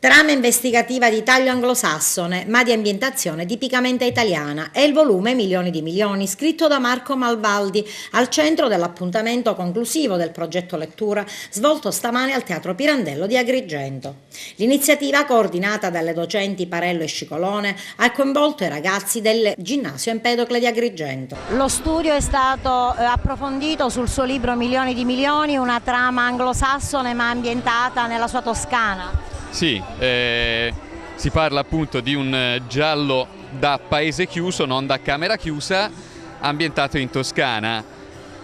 Trama investigativa di taglio anglosassone, ma di ambientazione tipicamente italiana. È il volume Milioni di milioni, scritto da Marco Malvaldi, al centro dell'appuntamento conclusivo del progetto lettura, svolto stamane al Teatro Pirandello di Agrigento. L'iniziativa, coordinata dalle docenti Parello e Scicolone, ha coinvolto i ragazzi del Ginnasio Empedocle di Agrigento. Lo studio è stato approfondito sul suo libro Milioni di milioni, una trama anglosassone ma ambientata nella sua Toscana. Sì, si parla appunto di un giallo da paese chiuso, non da camera chiusa, ambientato in Toscana,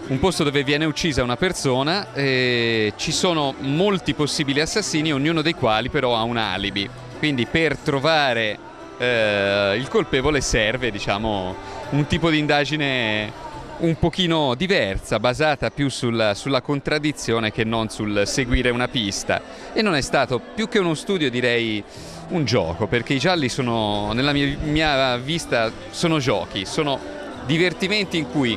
un posto dove viene uccisa una persona e ci sono molti possibili assassini, ognuno dei quali però ha un alibi. Quindi per trovare il colpevole serve, diciamo, un tipo di indagine un pochino diversa, basata più sulla contraddizione che non sul seguire una pista. E non è stato più che uno studio, direi un gioco, perché i gialli sono, nella mia vista, sono giochi, sono divertimenti in cui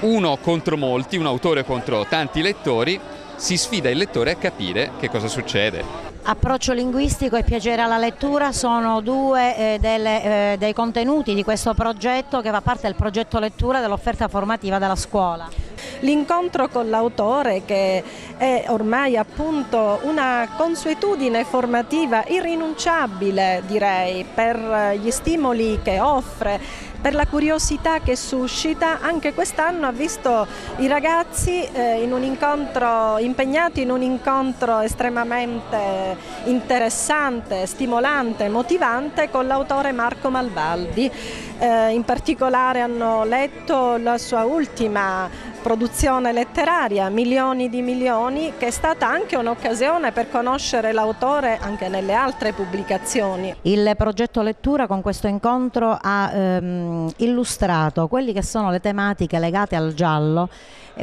uno contro molti, un autore contro tanti lettori, si sfida il lettore a capire che cosa succede. Approccio linguistico e piacere alla lettura sono due dei contenuti di questo progetto che fa parte del progetto lettura dell'offerta formativa della scuola. L'incontro con l'autore, che è ormai appunto una consuetudine formativa irrinunciabile, direi, per gli stimoli che offre, per la curiosità che suscita. Anche quest'anno ha visto i ragazzi impegnati in un incontro estremamente interessante, stimolante, motivante con l'autore Marco Malvaldi. In particolare hanno letto la sua ultima produzione letteraria, Milioni di milioni, che è stata anche un'occasione per conoscere l'autore anche nelle altre pubblicazioni. Il progetto lettura con questo incontro ha illustrato quelle che sono le tematiche legate al giallo,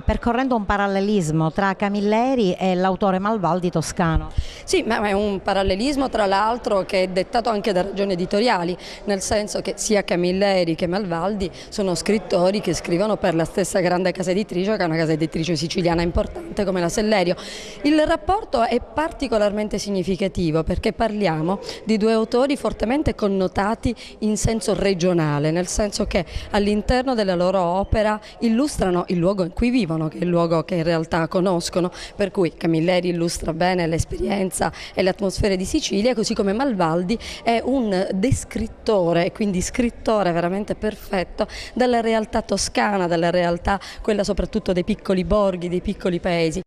percorrendo un parallelismo tra Camilleri e l'autore Malvaldi toscano. Sì, ma è un parallelismo tra l'altro che è dettato anche da ragioni editoriali, nel senso che sia Camilleri che Malvaldi sono scrittori che scrivono per la stessa grande casa editrice, che è una casa editrice siciliana importante come la Sellerio. Il rapporto è particolarmente significativo perché parliamo di due autori fortemente connotati in senso regionale, nel senso che all'interno della loro opera illustrano il luogo in cui vivono, che è il luogo che in realtà conoscono, per cui Camilleri illustra bene l'esperienza e le atmosfere di Sicilia, così come Malvaldi è un descrittore, quindi scrittore veramente perfetto della realtà toscana, della realtà quella soprattutto dei piccoli borghi, dei piccoli paesi.